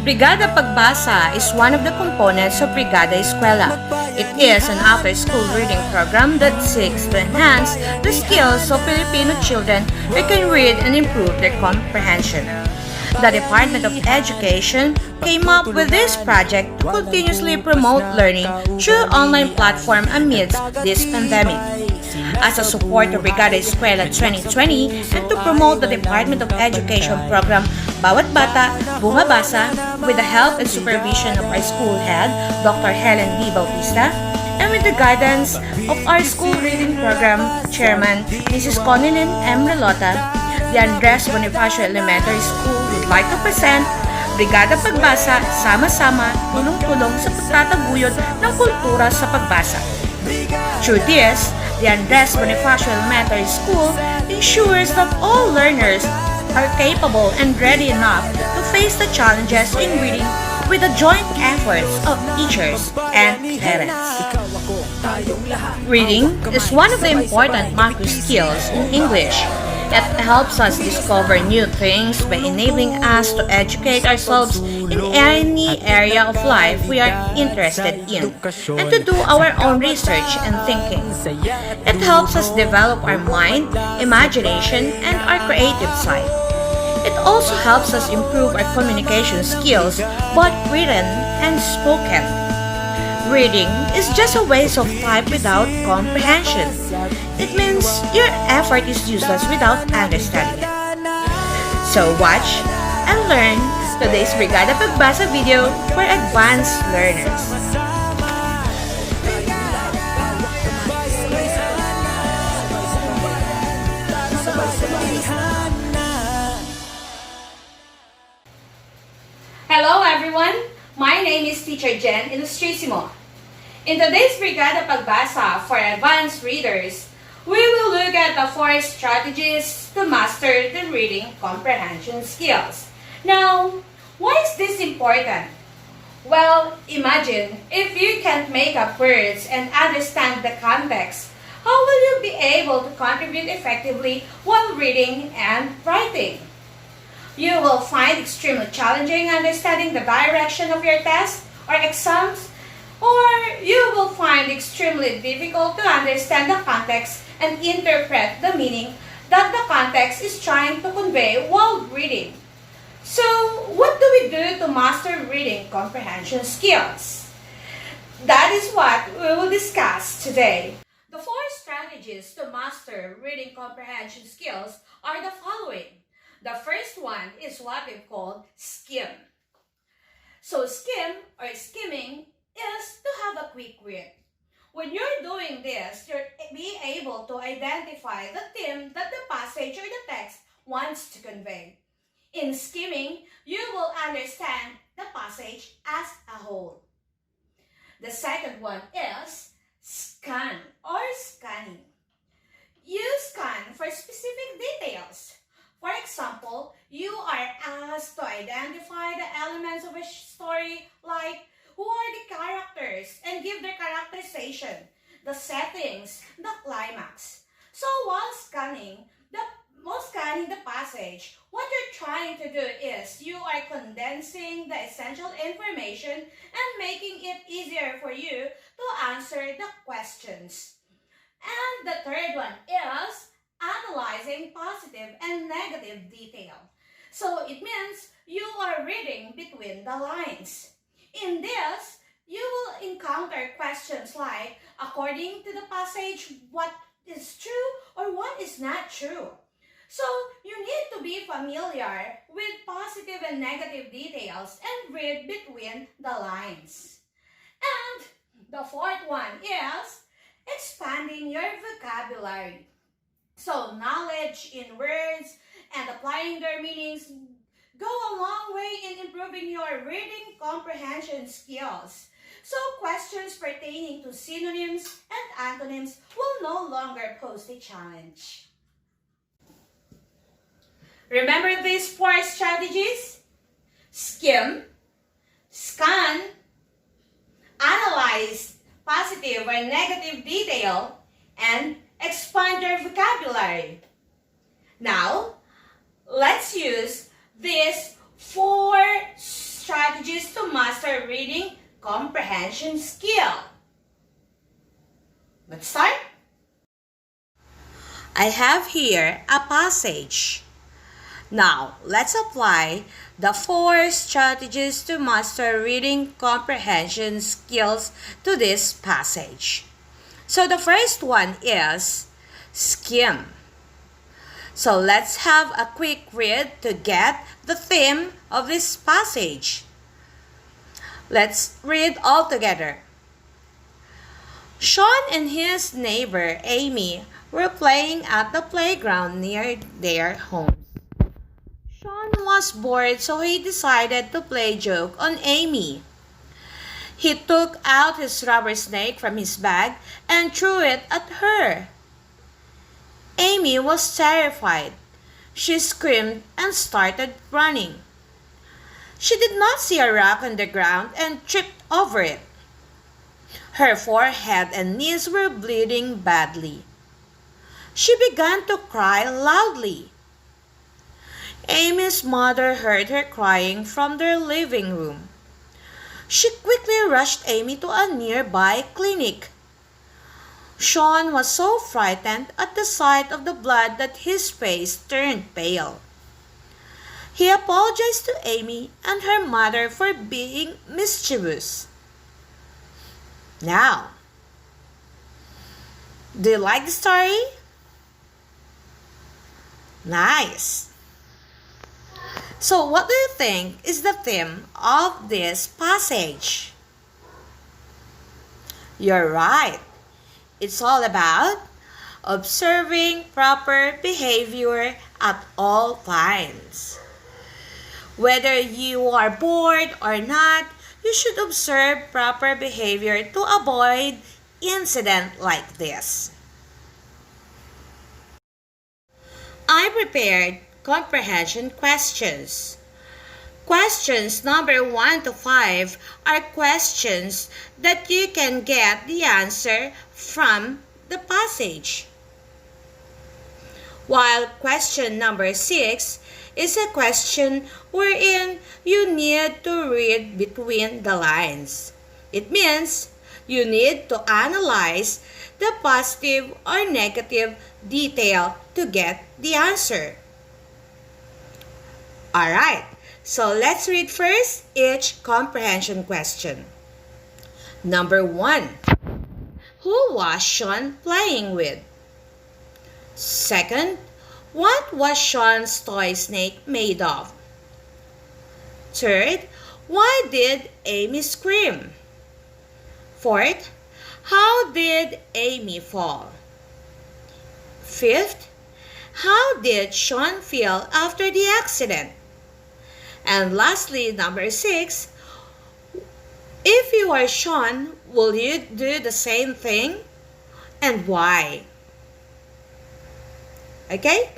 Brigada Pagbasa is one of the components of Brigada Eskwela. It is an after-school reading program that seeks to enhance the skills of Filipino children who can read and improve their comprehension. The Department of Education came up with this project to continuously promote learning through online platform amidst this pandemic. As a support of Brigada Eskwela 2020 and to promote the Department of Education program Bawat Bata, Bumabasa, with the help and supervision of our school head, Dr. Helen B. Bautista, and with the guidance of our school reading program chairman, Mrs. Conilin M. Relota, the Andres Bonifacio Elementary School would like to present Brigada Pagbasa, Sama-sama, Tulong-tulong sa Pagtataguyod ng Kultura sa Pagbasa. Through this, the Andres Bonifacio Elementary School ensures that all learners are capable and ready enough to face the challenges in reading with the joint efforts of teachers and parents. Reading is one of the important macro skills in English. It helps us discover new things by enabling us to educate ourselves in any area of life we are interested in and to do our own research and thinking. It helps us develop our mind, imagination, and our creative side. It also helps us improve our communication skills, both written and spoken. Reading is just a waste of time without comprehension. It means your effort is useless without understanding it. So watch and learn today's Brigada Pagbasa video for advanced learners. Hello everyone, my name is Teacher Jen Ilustrisimo. In today's Brigada Pagbasa for advanced readers, we will look at the 4 strategies to master the reading comprehension skills. Now, why is this important? Well, imagine if you can't make up words and understand the context, how will you be able to contribute effectively while reading and writing? You will find extremely challenging understanding the direction of your test or exams, or you will find extremely difficult to understand the context and interpret the meaning that the context is trying to convey while reading. So, what do we do to master reading comprehension skills? That is what we will discuss today. The 4 strategies to master reading comprehension skills are the following. The first one is what we call skim. So skim or skimming is to have a quick read. When you're doing this, you'll be able to identify the theme that the passage or the text wants to convey. In skimming, you will understand the passage as a whole. The second one is scan or scanning. You scan for specific details. For example, you are asked to identify the elements of a story like who are the characters and give their characterization, the settings, the climax. So while scanning the passage, what you're trying to do is you are condensing the essential information and making it easier for you to answer the questions. And the third one is analyzing positive and negative detail. So it means you are reading between the lines. In this, you will encounter questions like, according to the passage, what is true or what is not true? So you need to be familiar with positive and negative details and read between the lines. And the fourth one is expanding your vocabulary. So knowledge in words and applying their meanings go a long way in improving your reading comprehension skills. So questions pertaining to synonyms and antonyms will no longer pose a challenge. Remember these 4 strategies? Skim, scan, analyze positive or negative detail, and expand your vocabulary. Now, let's use these 4 strategies to master reading comprehension skill. Let's start. I have here a passage. Now, let's apply the 4 strategies to master reading comprehension skills to this passage. So the first one is skim. So let's have a quick read to get the theme of this passage. Let's read all together. Sean and his neighbor Amy were playing at the playground near their homes. Sean was bored, so he decided to play a joke on Amy. He took out his rubber snake from his bag and threw it at her. Amy was terrified. She screamed and started running. She did not see a rock on the ground and tripped over it. Her forehead and knees were bleeding badly. She began to cry loudly. Amy's mother heard her crying from their living room. She quickly rushed Amy to a nearby clinic. Sean was so frightened at the sight of the blood that his face turned pale. He apologized to Amy and her mother for being mischievous. Now, do you like the story? Nice! So what do you think is the theme of this passage? You're right. It's all about observing proper behavior at all times. Whether you are bored or not, you should observe proper behavior to avoid incident like this. I prepared comprehension questions. Questions number 1 to 5 are questions that you can get the answer from the passage. While question number 6 is a question wherein you need to read between the lines. It means you need to analyze the positive or negative detail to get the answer. Alright, so let's read first each comprehension question. Number 1. Who was Sean playing with? Second, what was Sean's toy snake made of? Third, why did Amy scream? Fourth, how did Amy fall? Fifth, how did Sean feel after the accident? And lastly, number 6, if you are Sean, will you do the same thing? And why? Okay?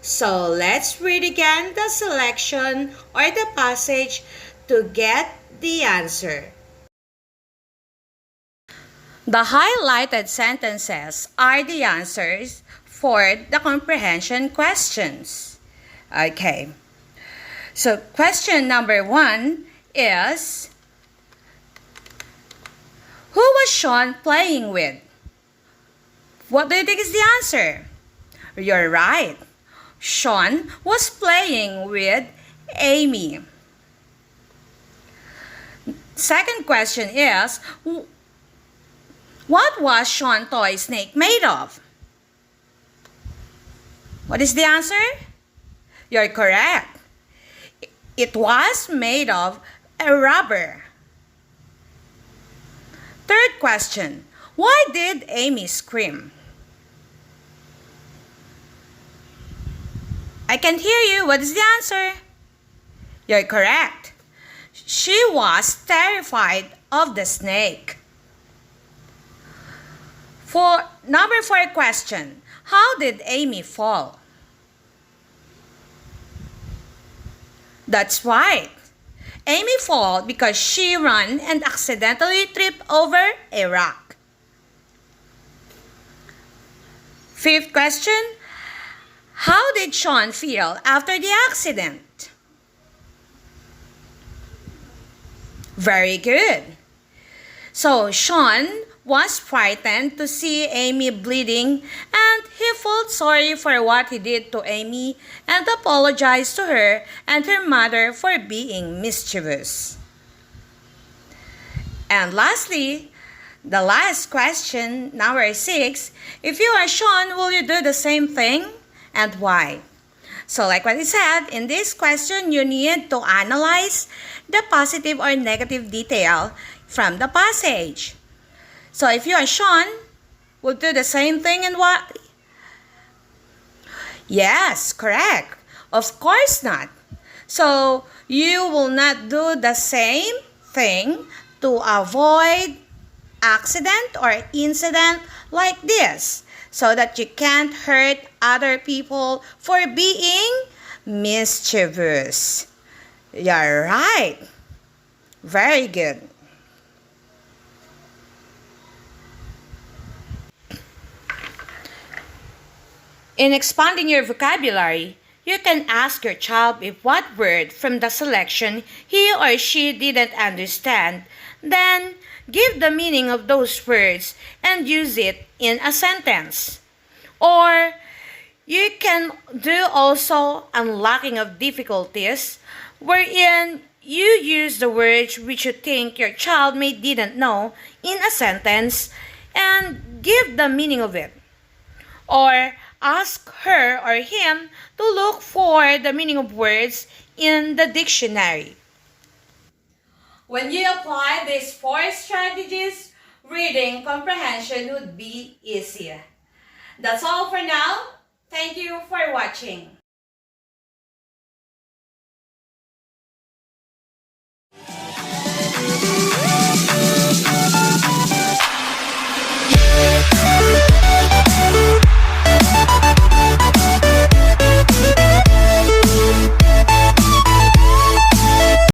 So let's read again the selection or the passage to get the answer. The highlighted sentences are the answers for the comprehension questions. Okay. So question number 1 is, who was Sean playing with? What do you think is the answer? You're right. Sean was playing with Amy. Second question is, what was Sean's toy snake made of? What is the answer? You're correct. It was made of a rubber. Third question, why did Amy scream? I can't hear you. What is the answer? You're correct. She was terrified of the snake. For number 4 question, how did Amy fall? That's right. Amy fell because she ran and accidentally tripped over a rock. Fifth question, how did Sean feel after the accident? Very good. So Sean was frightened to see Amy bleeding, and he felt sorry for what he did to Amy and apologized to her and her mother for being mischievous. And lastly, the last question, number 6, if you are Sean, will you do the same thing and why? So like what I said, in this question, you need to analyze the positive or negative detail from the passage. So if you are Sean, will do the same thing and why? Yes, correct. Of course not. So you will not do the same thing to avoid accident or incident like this, so that you can't hurt other people for being mischievous. You're right. Very good. In expanding your vocabulary, you can ask your child if what word from the selection he or she didn't understand, then give the meaning of those words and use it in a sentence. Or you can do also unlocking of difficulties, wherein you use the words which you think your child may didn't know in a sentence and give the meaning of it. Or ask her or him to look for the meaning of words in the dictionary. When you apply these 4 strategies, reading comprehension would be easier. That's all for now. Thank you for watching.